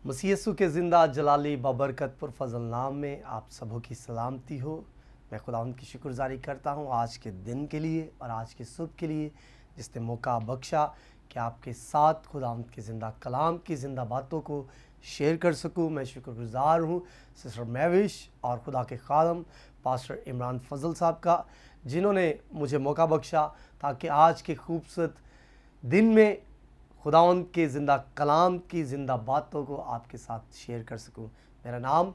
मसीह यीशु के ज़िंदा जलाली बाबरकत पुरफज़ल नाम में आप सबों की सलामती हो। मैं खुदावंद की शुक्रगुजारी करता हूँ आज के दिन के लिए और आज के सुबह के लिए जिसने मौका बख्शा कि आपके साथ खुदावंद के ज़िंदा कलाम की ज़िंदा बातों को शेयर कर सकूँ। मैं शुक्रगुजार हूँ सिस्टर महविश और खुदा के खादम पास्टर इमरान फजल साहब का, जिन्होंने मुझे मौका बख्शा ताकि आज के खूबसूरत दिन में खुदावंद के ज़िंदा कलाम की ज़िंदा बातों को आपके साथ शेयर कर सकूं। मेरा नाम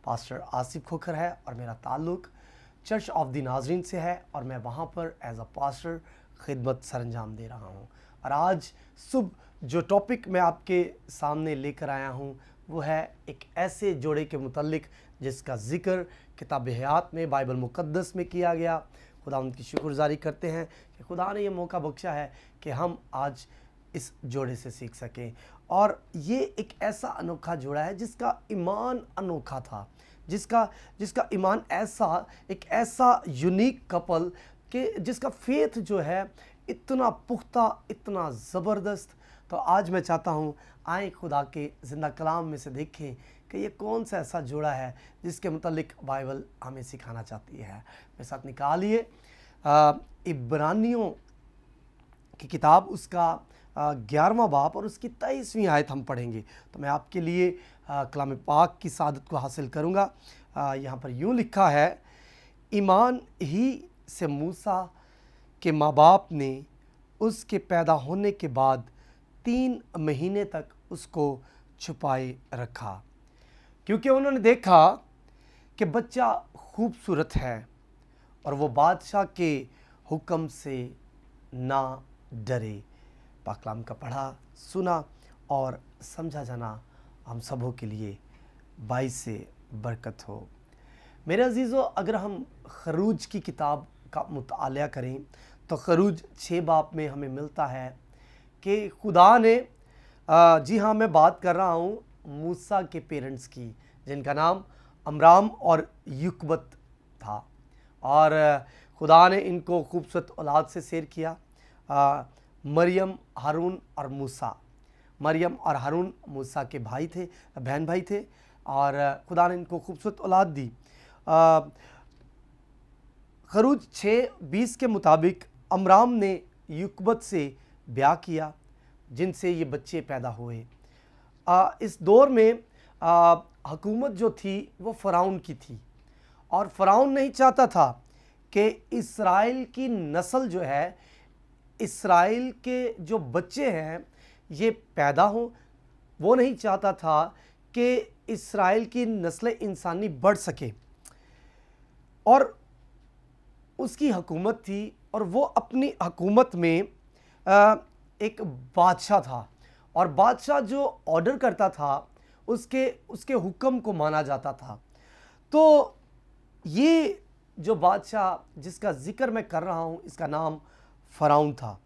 पास्टर आसिफ खोखर है और मेरा ताल्लुक़ चर्च ऑफ द नाजरीन से है और मैं वहां पर एज अ पास्टर खिदमत सरंजाम दे रहा हूं। और आज सुबह जो टॉपिक मैं आपके सामने लेकर आया हूं वो है एक ऐसे जोड़े के मुतल्लिक जिसका ज़िक्र किताब हयात में बाइबल मुक़द्दस में किया गया। खुदा उनकी शुक्रगुजारी करते हैं कि खुदा ने ये मौका बख्शा है कि हम आज इस जोड़े से सीख सकें। और ये एक ऐसा अनोखा जोड़ा है जिसका ईमान अनोखा था, जिसका ईमान एक ऐसा यूनिक कपल के जिसका फेथ जो है इतना पुख्ता, इतना ज़बरदस्त। तो आज मैं चाहता हूँ आए खुदा के ज़िंदा कलाम में से देखें कि ये कौन सा ऐसा जोड़ा है जिसके मुतालिक बाइबल हमें सिखाना चाहती है। मेरे साथ निकालिए इब्रानियों की किताब, उसका 11वां बाब और उसकी 23वीं आयत हम पढ़ेंगे। तो मैं आपके लिए कलाम पाक की सादत को हासिल करूँगा। यहाँ पर यूँ लिखा है, ईमान ही से मूसा के माँ बाप ने उसके पैदा होने के बाद 3 महीने तक उसको छुपाए रखा, क्योंकि उन्होंने देखा कि बच्चा खूबसूरत है और वो बादशाह के हुक्म से ना डरे। पाकलाम का पढ़ा, सुना और समझा जाना हम सबों के लिए बाइस से बरकत हो। मेरे अजीज़ों, अगर हम खरूज की किताब का मुताला करें तो खरूज 6 बाब में हमें मिलता है कि खुदा ने जी हाँ, मैं बात कर रहा हूँ मूसा के पेरेंट्स की, जिनका नाम अमराम और युकबत था। और खुदा ने इनको खूबसूरत औलाद से शेर किया, मरियम, हारून और मूसा। मरियम और हारून मूसा के भाई थे, बहन भाई थे, और खुदा ने इनको खूबसूरत औलाद दी। खरूज 6:20 के मुताबिक अमराम ने युकबत से ब्याह किया, जिनसे ये बच्चे पैदा हुए। इस दौर में हुकूमत जो थी वो फ़िरौन की थी, और फ़िरौन नहीं चाहता था कि इस्राएल की नस्ल जो है, इस्राएल के जो बच्चे हैं ये पैदा हों। वो नहीं चाहता था कि इस्राएल की नस्ल इंसानी बढ़ सके। और उसकी हुकूमत थी और वो अपनी हुकूमत में एक बादशाह था, और बादशाह जो ऑर्डर करता था उसके हुक्म को माना जाता था। तो ये जो बादशाह जिसका जिक्र मैं कर रहा हूँ, इसका नाम फ़िरौन था,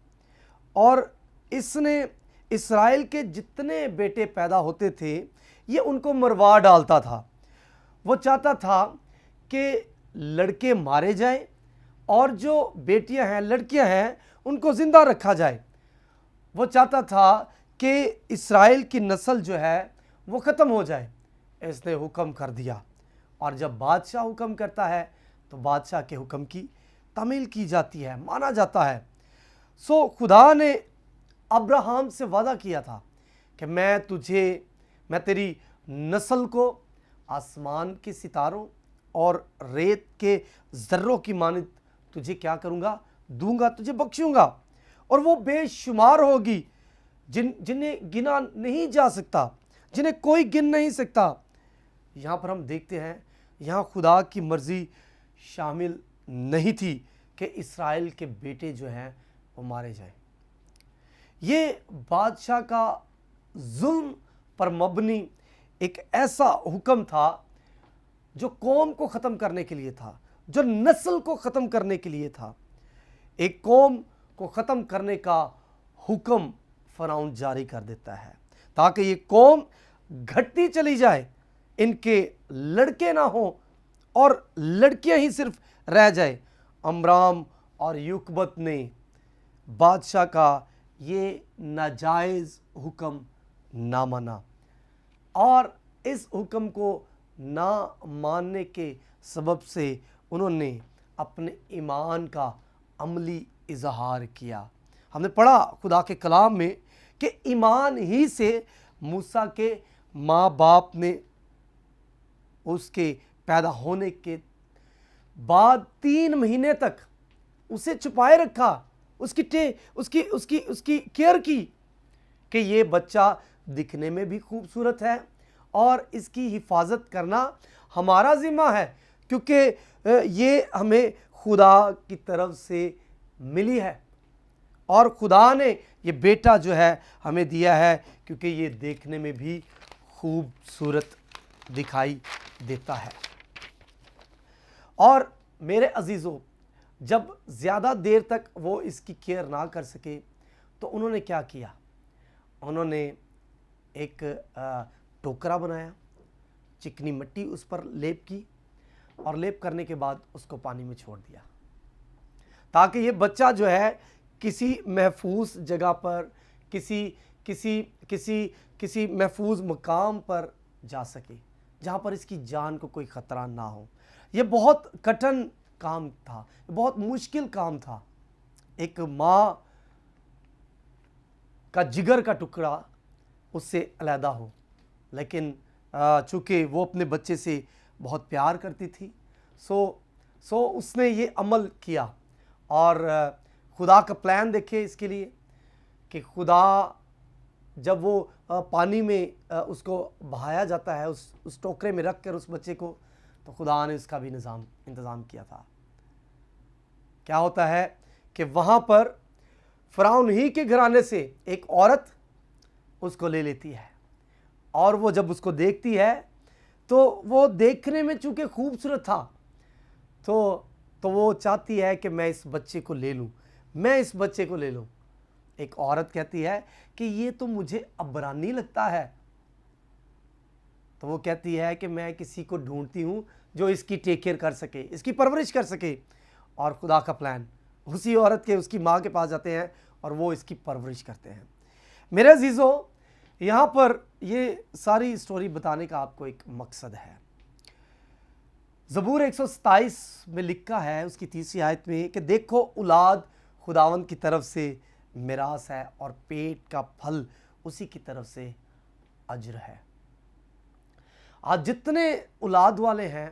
और इसने इस्राएल के जितने बेटे पैदा होते थे ये उनको मरवा डालता था। वो चाहता था कि लड़के मारे जाएं और जो बेटियां हैं, लड़कियां हैं, उनको ज़िंदा रखा जाए। वो चाहता था कि इस्राएल की नस्ल जो है वो ख़त्म हो जाए। इसने हुक्म कर दिया, और जब बादशाह हुक्म करता है तो बादशाह के हुक्म की तामील की जाती है, माना जाता है। सो खुदा ने अब्राहम से वादा किया था कि मैं तेरी नस्ल को आसमान के सितारों और रेत के ज़र्रों की मानित तुझे क्या करूँगा, दूंगा, तुझे बख्शूँगा, और वो बेशुमार होगी, जिन्हें गिना नहीं जा सकता, जिन्हें कोई गिन नहीं सकता। यहाँ पर हम देखते हैं, यहाँ खुदा की मर्ज़ी शामिल नहीं थी कि इस्राएल के बेटे जो हैं वो मारे जाएं। ये बादशाह का जुल्म पर मबनी एक ऐसा हुक्म था जो कौम को ख़त्म करने के लिए था, जो नस्ल को ख़त्म करने के लिए था। एक कौम को ख़त्म करने का हुक्म फ़िरौन जारी कर देता है ताकि ये कौम घटती चली जाए, इनके लड़के ना हो और लड़कियां ही सिर्फ रह जाए। अमराम और युकबत ने बादशाह का ये नाजायज़ हुक्म ना माना। और इस हुक्म को ना मानने के सबब से उन्होंने अपने ईमान का अमली इजहार किया। हमने पढ़ा खुदा के कलाम में कि ईमान ही से मूसा के माँ बाप ने उसके पैदा होने के बाद 3 महीने तक उसे छुपाए रखा, उसकी केयर की कि ये बच्चा दिखने में भी खूबसूरत है और इसकी हिफाजत करना हमारा ज़िम्मा है, क्योंकि ये हमें खुदा की तरफ से मिली है और खुदा ने ये बेटा जो है हमें दिया है क्योंकि ये देखने में भी खूबसूरत दिखाई देता है। और मेरे अजीज़ों, जब ज़्यादा देर तक वो इसकी केयर ना कर सके तो उन्होंने क्या किया, उन्होंने एक टोकरा बनाया, चिकनी मिट्टी उस पर लेप की और लेप करने के बाद उसको पानी में छोड़ दिया ताकि ये बच्चा जो है किसी महफूज जगह पर, किसी महफूज मकाम पर जा सके जहाँ पर इसकी जान को कोई ख़तरा ना हो। ये बहुत कठिन काम था, बहुत मुश्किल काम था। एक माँ का जिगर का टुकड़ा उससे अलहदा हो, लेकिन चूँकि वो अपने बच्चे से बहुत प्यार करती थी, सो उसने ये अमल किया। और खुदा का प्लान देखे इसके लिए कि खुदा जब वो पानी में उसको बहाया जाता है, उस टोकरे में रख कर उस बच्चे को, तो खुदा ने उसका भी इंतज़ाम किया था। क्या होता है कि वहाँ पर फ़िरौन ही के घराने से एक औरत उसको ले लेती है और वो जब उसको देखती है तो वो देखने में चूँकि खूबसूरत था तो वो चाहती है कि मैं इस बच्चे को ले लूँ, मैं इस बच्चे को ले लूँ। एक औरत कहती है कि ये तो मुझे अबरानी लगता है, तो वो कहती है कि मैं किसी को ढूंढती हूँ जो इसकी टेक केयर कर सके, इसकी परवरिश कर सके। और खुदा का प्लान, उसी औरत के उसकी माँ के पास जाते हैं और वो इसकी परवरिश करते हैं। मेरे अजीज़ों, यहाँ पर ये सारी स्टोरी बताने का आपको एक मकसद है। ज़बूर 127 में लिखा है उसकी 3री आयत में कि देखो औलाद खुदावंद की तरफ से मिरास है और पेट का फल उसी की तरफ से अज्र है। आज जितने औलाद वाले हैं,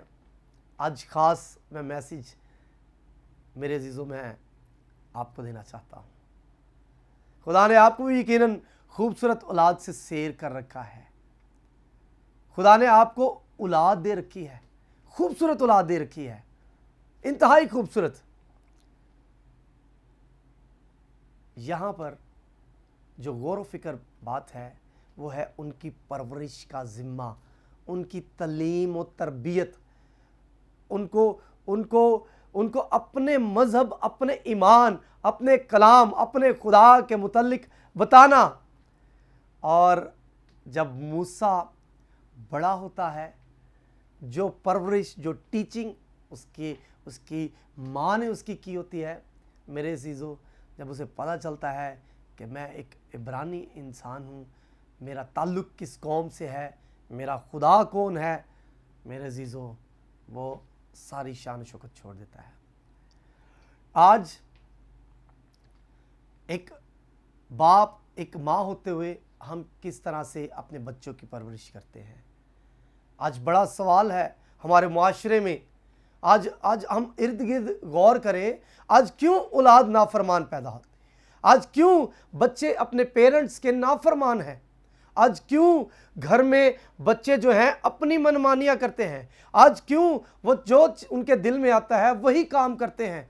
आज ख़ास मैं मैसेज मेरे अजीज़ों में आपको देना चाहता हूँ। खुदा ने आपको भी यकीनन खूबसूरत औलाद से शेर कर रखा है। खुदा ने आपको औलाद दे रखी है, खूबसूरत औलाद दे रखी है, इंतहाई खूबसूरत। यहाँ पर जो गौर व फिक्र बात है वो है उनकी परवरिश का ज़िम्मा, उनकी तलीम और तरबियत, उनको अपने मज़हब, अपने ईमान, अपने कलाम, अपने खुदा के मुतल्लिक बताना। और जब मूसा बड़ा होता है, जो परवरिश, जो टीचिंग उसकी माँ ने उसकी की होती है, मेरे अज़ीज़ों, जब उसे पता चलता है कि मैं एक इब्रानी इंसान हूँ, मेरा ताल्लुक़ किस कौम से है, मेरा खुदा कौन है, मेरे अज़ीज़ों, वो सारी शान शौकत छोड़ देता है। आज एक बाप, एक माँ होते हुए हम किस तरह से अपने बच्चों की परवरिश करते हैं, आज बड़ा सवाल है हमारे मुआशरे में। आज हम इर्द गिर्द गौर करें, आज क्यों औलाद नाफरमान पैदा होती, आज क्यों बच्चे अपने पेरेंट्स के नाफरमान हैं, आज क्यों घर में बच्चे जो हैं अपनी मनमानियाँ करते हैं, आज क्यों वो जो उनके दिल में आता है वही काम करते हैं।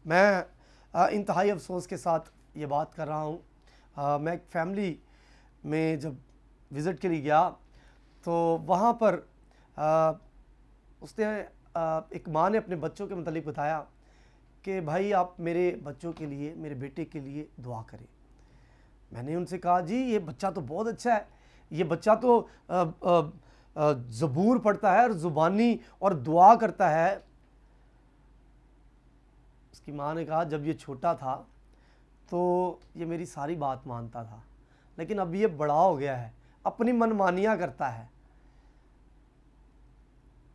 मैं इंतहाई अफसोस के साथ ये बात कर रहा हूँ। मैं एक फैमिली में जब विज़िट के लिए गया तो वहाँ पर उसने एक माँ ने अपने बच्चों के मुतालिक बताया कि भाई आप मेरे बच्चों के लिए, मेरे बेटे के लिए दुआ करें। मैंने उनसे कहा जी ये बच्चा तो बहुत अच्छा है, ये बच्चा तो ज़बूर पढ़ता है और ज़ुबानी और दुआ करता है। उसकी माँ ने कहा जब ये छोटा था तो ये मेरी सारी बात मानता था, लेकिन अब ये बड़ा हो गया है, अपनी मनमानियां करता है?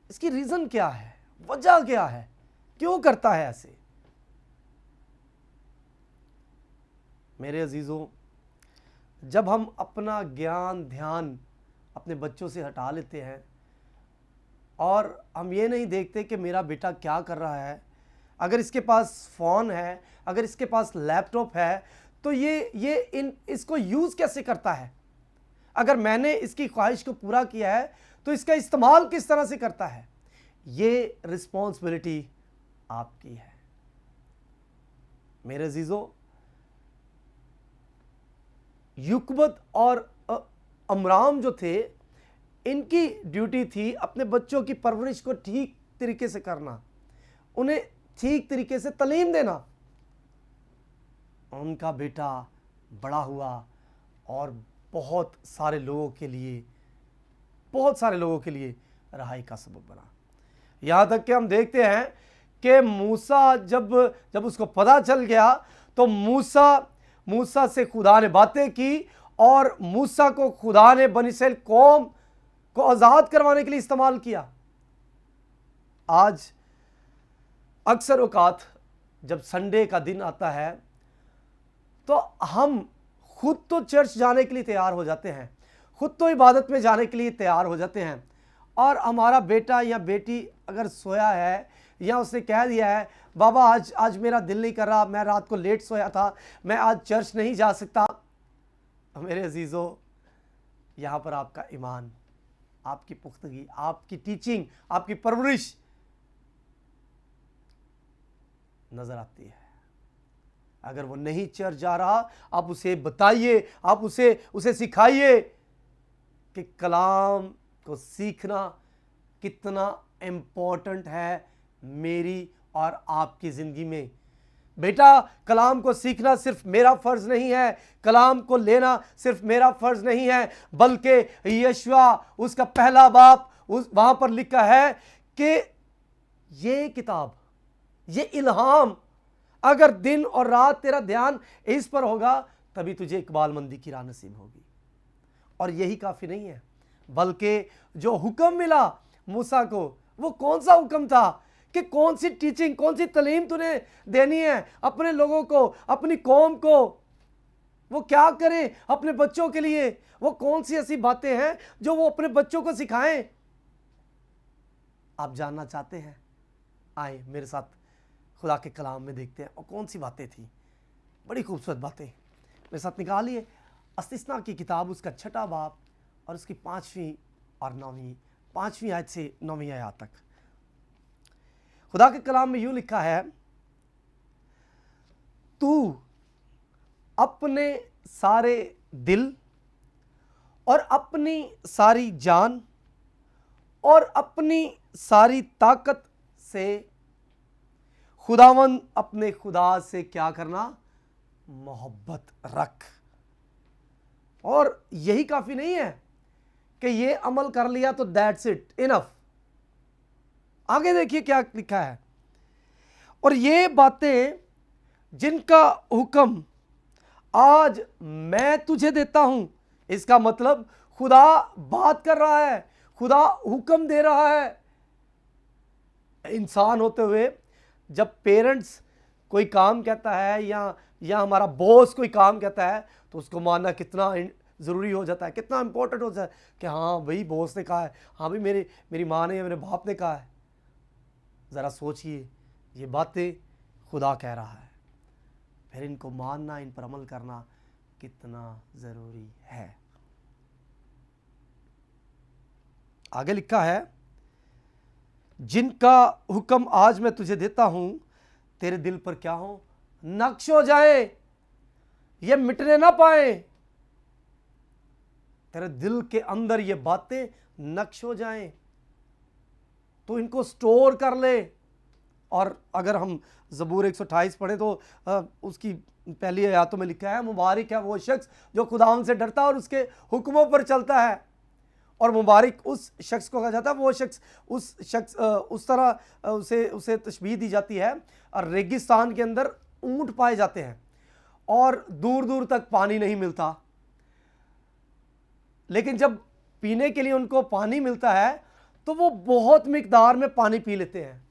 इसकी रीजन क्या है, वजह क्या है, क्यों करता है ऐसे? मेरे अजीजों, जब हम अपना ज्ञान ध्यान अपने बच्चों से हटा लेते हैं और हम ये नहीं देखते कि मेरा बेटा क्या कर रहा है, अगर इसके पास फ़ोन है, अगर इसके पास लैपटॉप है, तो इसको यूज़ कैसे करता है, अगर मैंने इसकी ख्वाहिश को पूरा किया है तो इसका इस्तेमाल किस तरह से करता है, ये रिस्पॉन्सिबिलिटी आपकी है। मेरे अजीजों, युकबत और अमराम जो थे, इनकी ड्यूटी थी अपने बच्चों की परवरिश को ठीक तरीके से करना, उन्हें ठीक तरीके से तालीम देना। उनका बेटा बड़ा हुआ और बहुत सारे लोगों के लिए रहाई का सबब बना। यहाँ तक कि हम देखते हैं कि मूसा जब उसको पता चल गया तो मूसा से खुदा ने बातें की और मूसा को खुदा ने बनी इस्राएल कौम को आज़ाद करवाने के लिए इस्तेमाल किया। आज अक्सर औकात जब संडे का दिन आता है तो हम खुद तो चर्च जाने के लिए तैयार हो जाते हैं, खुद तो इबादत में जाने के लिए तैयार हो जाते हैं, और हमारा बेटा या बेटी अगर सोया है या उसने कह दिया है बाबा आज मेरा दिल नहीं कर रहा, मैं रात को लेट सोया था, मैं आज चर्च नहीं जा सकता, मेरे अजीज़ों, यहाँ पर आपका ईमान, आपकी पुख्तगी, आपकी टीचिंग, आपकी परवरिश नजर आती है। अगर वो नहीं चर्च जा रहा, आप उसे बताइए, आप उसे सिखाइए कि कलाम को सीखना कितना इम्पोर्टेंट है मेरी और आपकी ज़िंदगी में। बेटा, कलाम को सीखना सिर्फ मेरा फ़र्ज़ नहीं है, कलाम को लेना सिर्फ मेरा फ़र्ज़ नहीं है, बल्कि यशवा उसका पहला बाप वहाँ पर लिखा है कि ये किताब, ये इल्हाम, अगर दिन और रात तेरा ध्यान इस पर होगा तभी तुझे इकबालमंदी की राह नसीब होगी। और यही काफ़ी नहीं है, बल्कि जो हुक्म मिला मूसा को, वो कौन सा हुक्म था कि कौन सी टीचिंग, कौन सी तालीम तूने देनी है अपने लोगों को, अपनी कौम को, वो क्या करें अपने बच्चों के लिए, वो कौन सी ऐसी बातें हैं जो वो अपने बच्चों को सिखाएं। आप जानना चाहते हैं? आए मेरे साथ खुदा के कलाम में देखते हैं और कौन सी बातें थी, बड़ी खूबसूरत बातें मेरे साथ निकालिए। इस्तिस्ना की किताब, उसका 6वां बाब और उसकी 5वीं और 5वीं आयत से 9वीं आयत तक खुदा के कलाम में यूं लिखा है, तू अपने सारे दिल और अपनी सारी जान और अपनी सारी ताकत से खुदावंद अपने खुदा से क्या करना, मोहब्बत रख। और यही काफी नहीं है कि ये अमल कर लिया तो दैट्स इट, इनफ। आगे देखिए क्या लिखा है, और ये बातें जिनका हुक्म आज मैं तुझे देता हूं, इसका मतलब खुदा बात कर रहा है, खुदा हुक्म दे रहा है। इंसान होते हुए जब पेरेंट्स कोई काम कहता है या हमारा बॉस कोई काम कहता है तो उसको मानना कितना ज़रूरी हो जाता है, कितना इंपॉर्टेंट हो जाता है कि हाँ भाई बॉस ने कहा है, हाँ भाई मेरी माँ ने या मेरे बाप ने कहा है। ज़रा सोचिए, ये बातें खुदा कह रहा है, फिर इनको मानना, इन पर अमल करना कितना ज़रूरी है। आगे लिखा है, जिनका हुक्म आज मैं तुझे देता हूं तेरे दिल पर क्या हो, नक्श हो जाए, ये मिटने ना पाए, तेरे दिल के अंदर ये बातें नक्श हो जाएं, तो इनको स्टोर कर ले। और अगर हम ज़बूर 128 पढ़े तो उसकी पहली आयतों में लिखा है, मुबारक है वो शख्स जो खुदावन से डरता है और उसके हुक्मों पर चलता है। और मुबारक उस शख्स को कहा जाता है, वो शख्स उस तरह उसे तशबीह दी जाती है, और रेगिस्तान के अंदर ऊंट पाए जाते हैं और दूर दूर तक पानी नहीं मिलता, लेकिन जब पीने के लिए उनको पानी मिलता है तो वो बहुत मिकदार में पानी पी लेते हैं।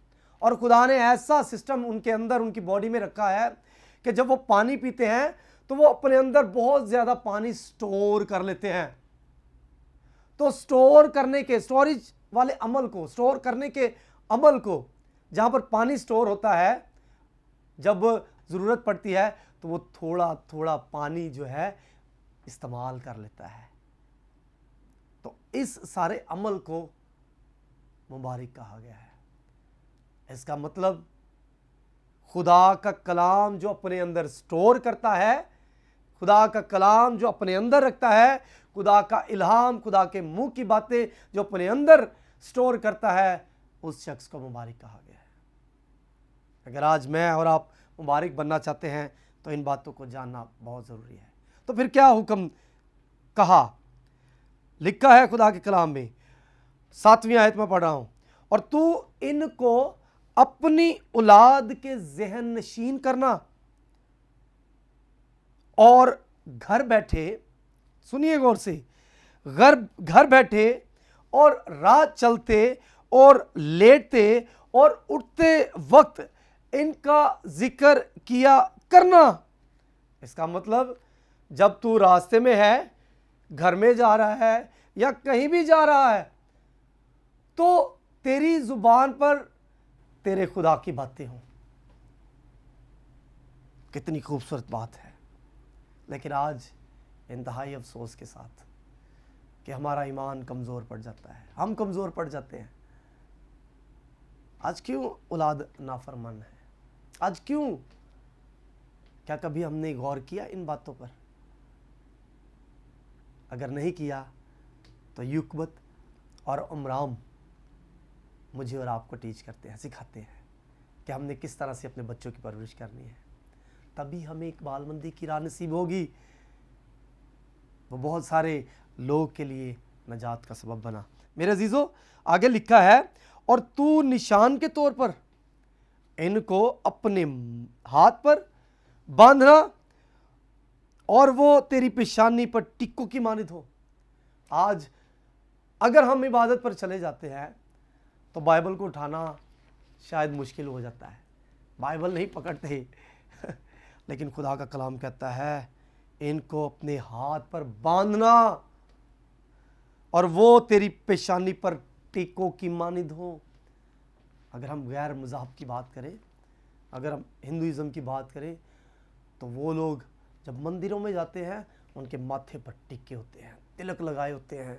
और खुदा ने ऐसा सिस्टम उनके अंदर, उनकी बॉडी में रखा है कि जब वो पानी पीते हैं तो वो अपने अंदर बहुत ज़्यादा पानी स्टोर कर लेते हैं। तो स्टोर करने के, स्टोरेज वाले अमल को, स्टोर करने के अमल को, जहाँ पर पानी स्टोर होता है, जब ज़रूरत पड़ती है तो वो थोड़ा थोड़ा पानी जो है इस्तेमाल कर लेता है। तो इस सारे अमल को मुबारक कहा गया है। इसका मतलब खुदा का कलाम जो अपने अंदर स्टोर करता है, खुदा का कलाम जो अपने अंदर रखता है, खुदा का इल्हाम, खुदा के मुंह की बातें जो अपने अंदर स्टोर करता है, उस शख्स को मुबारक कहा गया है। अगर आज मैं और आप मुबारक बनना चाहते हैं तो इन बातों को जानना बहुत ज़रूरी है। तो फिर क्या हुक्म कहा, लिखा है खुदा के कलाम में, 7वीं आयत में पढ़ रहा हूं, और तू इनको अपनी औलाद के ज़हन नशीन करना और घर बैठे, सुनिए गौर से, घर बैठे और राह चलते और लेटते और उठते वक्त इनका जिक्र किया करना। इसका मतलब जब तू रास्ते में है, घर में जा रहा है या कहीं भी जा रहा है, तो तेरी जुबान पर तेरे खुदा की बातें हों। कितनी खूबसूरत बात है। लेकिन आज इंतहाई अफसोस के साथ कि हमारा ईमान कमज़ोर पड़ जाता है, हम कमज़ोर पड़ जाते हैं। आज क्यों औलाद नाफरमान है? आज क्यों? क्या कभी हमने गौर किया इन बातों पर? अगर नहीं किया तो युकबत और अमराम मुझे और आपको टीच करते हैं, सिखाते हैं कि हमने किस तरह से अपने बच्चों की परवरिश करनी है। तभी हमें इकबालमंदी की राह नसीब होगी। वो बहुत सारे लोग के लिए नजात का सबब बना। मेरे अजीज़ों, आगे लिखा है, और तू निशान के तौर पर इनको अपने हाथ पर बांधना और वो तेरी पेशानी पर टिक्कों की मानित हो। आज अगर हम इबादत पर चले जाते हैं तो बाइबल को उठाना शायद मुश्किल हो जाता है, बाइबल नहीं पकड़ते लेकिन खुदा का कलाम कहता है इनको अपने हाथ पर बांधना और वो तेरी पेशानी पर टिक्कों की मानित हो। अगर हम गैर मज़हब की बात करें, अगर हम हिंदुइज़्म की बात करें, तो वो लोग जब मंदिरों में जाते हैं उनके माथे पर टिक्के होते हैं, तिलक लगाए होते हैं,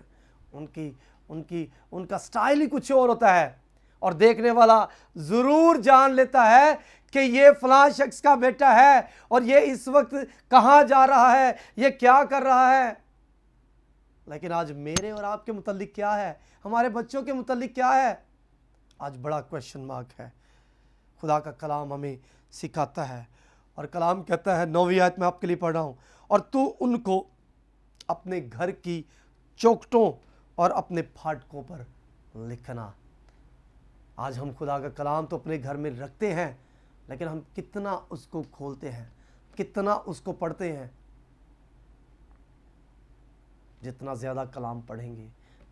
उनका स्टाइल ही कुछ और होता है, और देखने वाला ज़रूर जान लेता है कि ये फलां शख्स का बेटा है और ये इस वक्त कहाँ जा रहा है, ये क्या कर रहा है। लेकिन आज मेरे और आपके मुतल्लिक क्या है, हमारे बच्चों के मुतल्लिक क्या है, आज बड़ा क्वेश्चन मार्क है। खुदा का कलाम हमें सिखाता है और कलाम कहता है, 9वीं आयत में आपके लिए पढ़ रहा हूँ, और तू उनको अपने घर की चौखटों और अपने फाटकों पर लिखना। आज हम खुदा का कलाम तो अपने घर में रखते हैं, लेकिन हम कितना उसको खोलते हैं, कितना उसको पढ़ते हैं। जितना ज़्यादा कलाम पढ़ेंगे,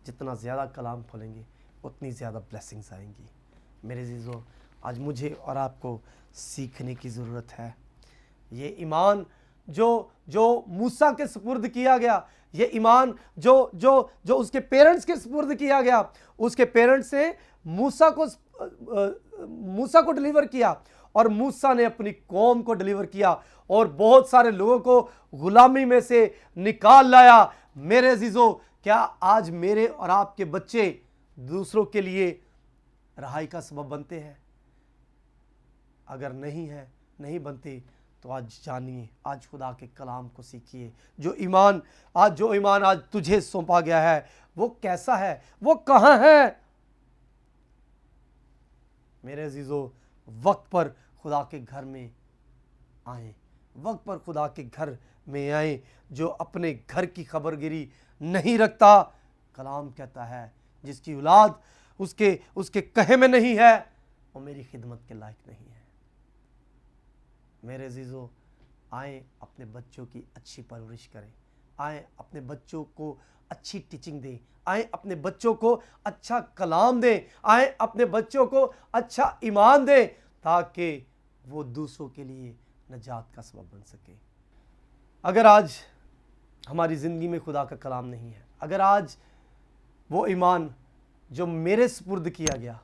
जितना ज़्यादा कलाम खोलेंगे, उतनी ज़्यादा ब्लेसिंग्स आएंगी। मेरे अज़ीज़ों, आज मुझे और आपको सीखने की ज़रूरत है। ये ईमान जो मूसा के सुपुर्द किया गया, ये ईमान जो उसके पेरेंट्स के सुपुर्द किया गया, उसके पेरेंट्स ने मूसा को डिलीवर किया और मूसा ने अपनी कौम को डिलीवर किया और बहुत सारे लोगों को गुलामी में से निकाल लाया। मेरे अजीजों, क्या आज मेरे और आपके बच्चे दूसरों के लिए रहाई का सबब बनते हैं? अगर नहीं बनते तो आज जानिए, आज खुदा के कलाम को सीखिए। जो ईमान आज तुझे सौंपा गया है वो कैसा है, वो कहाँ है? मेरे अजीजों, वक्त पर खुदा के घर में आए, वक्त पर खुदा के घर में आए। जो अपने घर की खबरगिरी नहीं रखता, कलाम कहता है जिसकी औलाद उसके कहे में नहीं है, वो मेरी खिदमत के लायक नहीं है। मेरे अजीजों, आए अपने बच्चों की अच्छी परवरिश करें, आए अपने बच्चों को अच्छी टीचिंग दें, आए अपने बच्चों को अच्छा कलाम दें, आए अपने बच्चों को अच्छा ईमान दें, ताकि वो दूसरों के लिए नजात का सबब बन सके। अगर आज हमारी ज़िंदगी में खुदा का कलाम नहीं है, अगर आज वो ईमान जो मेरे सुपुर्द किया गया,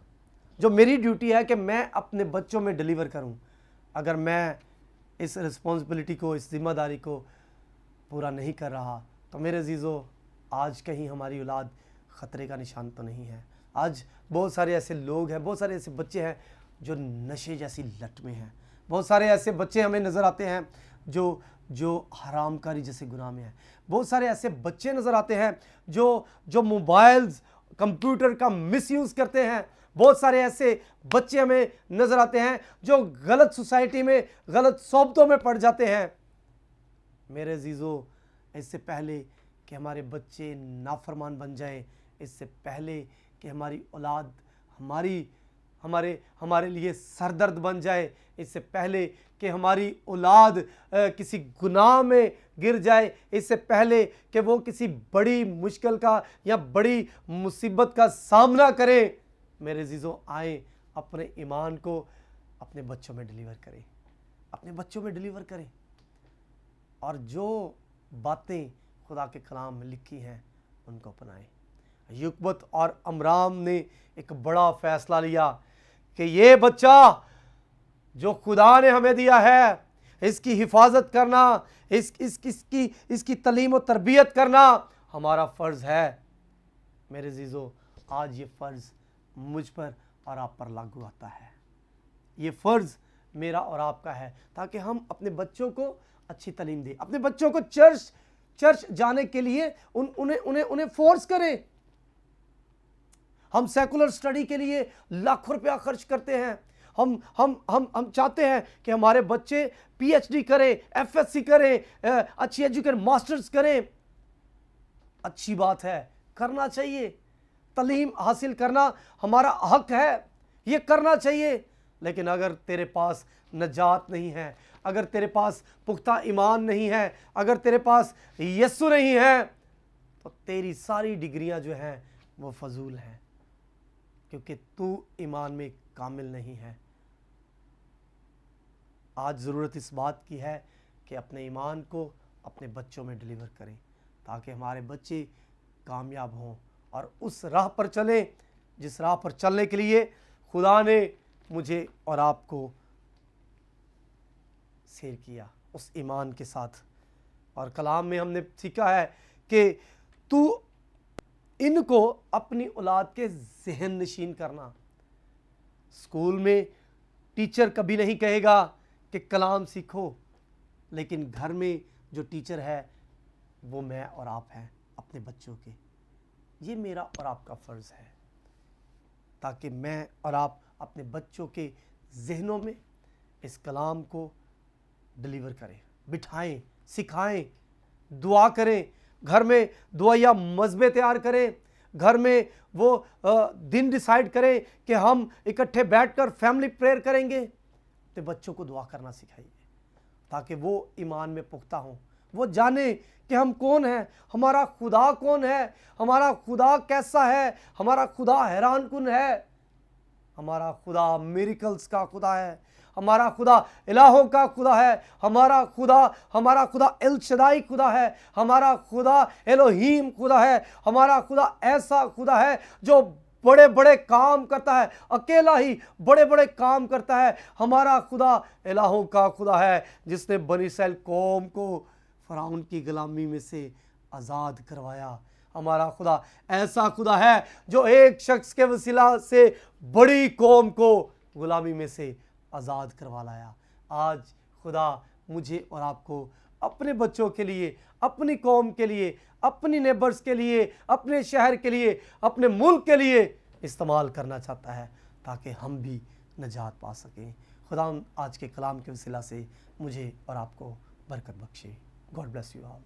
जो मेरी ड्यूटी है कि मैं अपने बच्चों में डिलीवर करूं, अगर मैं इस रिस्पॉन्सिबिलिटी को, इस जिम्मेदारी को पूरा नहीं कर रहा, तो मेरे अजीज़ों, आज कहीं हमारी औलाद ख़तरे का निशान तो नहीं है। आज बहुत सारे ऐसे लोग हैं, बहुत सारे ऐसे बच्चे हैं जो नशे जैसी लत में हैं। बहुत सारे ऐसे बच्चे हमें नज़र आते हैं जो हरामकारी जैसे गुनाह में हैं। बहुत सारे ऐसे बच्चे नज़र आते हैं जो मोबाइल्स, कंप्यूटर का मिसयूज़ करते हैं। बहुत सारे ऐसे बच्चे हमें नज़र आते हैं जो गलत सोसाइटी में, गलत सोबतों में पड़ जाते हैं। मेरे अजीज़ों, इससे पहले कि हमारे बच्चे नाफरमान बन जाएं, इससे पहले कि हमारी औलाद हमारे लिए सरदर्द बन जाए, इससे पहले कि हमारी औलाद किसी गुनाह में गिर जाए, इससे पहले कि वो किसी बड़ी मुश्किल का या बड़ी मुसीबत का सामना करे, मेरे अजीज़ों, आए अपने ईमान को अपने बच्चों में डिलीवर करें, अपने बच्चों में डिलीवर करें, और जो बातें खुदा के कलाम में लिखी हैं उनको अपनाएं। युकबत और अमराम ने एक बड़ा फैसला लिया कि ये बच्चा जो खुदा ने हमें दिया है, इसकी हिफाजत करना, इसकी तालीम और तरबियत करना हमारा फ़र्ज़ है। मेरे अजीज़ों, आज ये फ़र्ज़ मुझ पर और आप पर लागू आता है। ये फ़र्ज़ मेरा और आपका है, ताकि हम अपने बच्चों को अच्छी तालीम दें, अपने बच्चों को चर्च जाने के लिए उन्हें फोर्स करें। हम सेकुलर स्टडी के लिए लाखों रुपया खर्च करते हैं। हम चाहते हैं कि हमारे बच्चे पीएचडी करें, एफएससी करें, अच्छी एजुकेशन मास्टर्स करें। अच्छी बात है, करना चाहिए। तालीम हासिल करना हमारा हक है, ये करना चाहिए। लेकिन अगर तेरे पास नजात नहीं है, अगर तेरे पास पुख्ता ईमान नहीं है, अगर तेरे पास यीशु नहीं है, तो तेरी सारी डिग्रियां जो हैं वो फजूल हैं, क्योंकि तू ईमान में कामिल नहीं है। आज ज़रूरत इस बात की है कि अपने ईमान को अपने बच्चों में डिलीवर करें, ताकि हमारे बच्चे कामयाब हों और उस राह पर चलें जिस राह पर चलने के लिए खुदा ने मुझे और आपको शेयर किया, उस ईमान के साथ। और कलाम में हमने सीखा है कि तू इनको अपनी औलाद के ज़हन नशीन करना। स्कूल में टीचर कभी नहीं कहेगा कि कलाम सीखो, लेकिन घर में जो टीचर है वो मैं और आप हैं अपने बच्चों के। ये मेरा और आपका फ़र्ज़ है, ताकि मैं और आप अपने बच्चों के ज़हनों में इस कलाम को डिलीवर करें, बिठाएं, सिखाएं, दुआ करें, घर में दुआया मज़बे तैयार करें, घर में वो दिन डिसाइड करें कि हम इकट्ठे बैठकर फैमिली प्रेयर करेंगे। तो बच्चों को दुआ करना सिखाइए, ताकि वो ईमान में पुख्ता हों, वो जाने कि हम कौन हैं, हमारा खुदा कौन है, हमारा खुदा कैसा है, हमारा खुदा हैरान कुन है, हमारा खुदा मिरेकल्स का खुदा है, हमारा खुदा इलाहों का खुदा है, हमारा खुदा एल शदाई खुदा है, हमारा खुदा एलोहीम खुदा है, हमारा खुदा ऐसा खुदा है जो बड़े बड़े काम करता है, अकेला ही बड़े बड़े काम करता है। हमारा खुदा इलाहों का खुदा है, जिसने बनी इस्राएल कौम को फ़िरौन की गुलामी में से आज़ाद करवाया। हमारा खुदा ऐसा खुदा है जो एक शख्स के वसीला से बड़ी कौम को गुलामी में से आज़ाद करवा लाया। आज खुदा मुझे और आपको अपने बच्चों के लिए, अपनी कौम के लिए, अपनी नेबर्स के लिए, अपने शहर के लिए, अपने मुल्क के लिए इस्तेमाल करना चाहता है, ताकि हम भी नजात पा सकें। खुदा आज के कलाम के वसीला से मुझे और आपको बरकत बख्शे। God bless you all.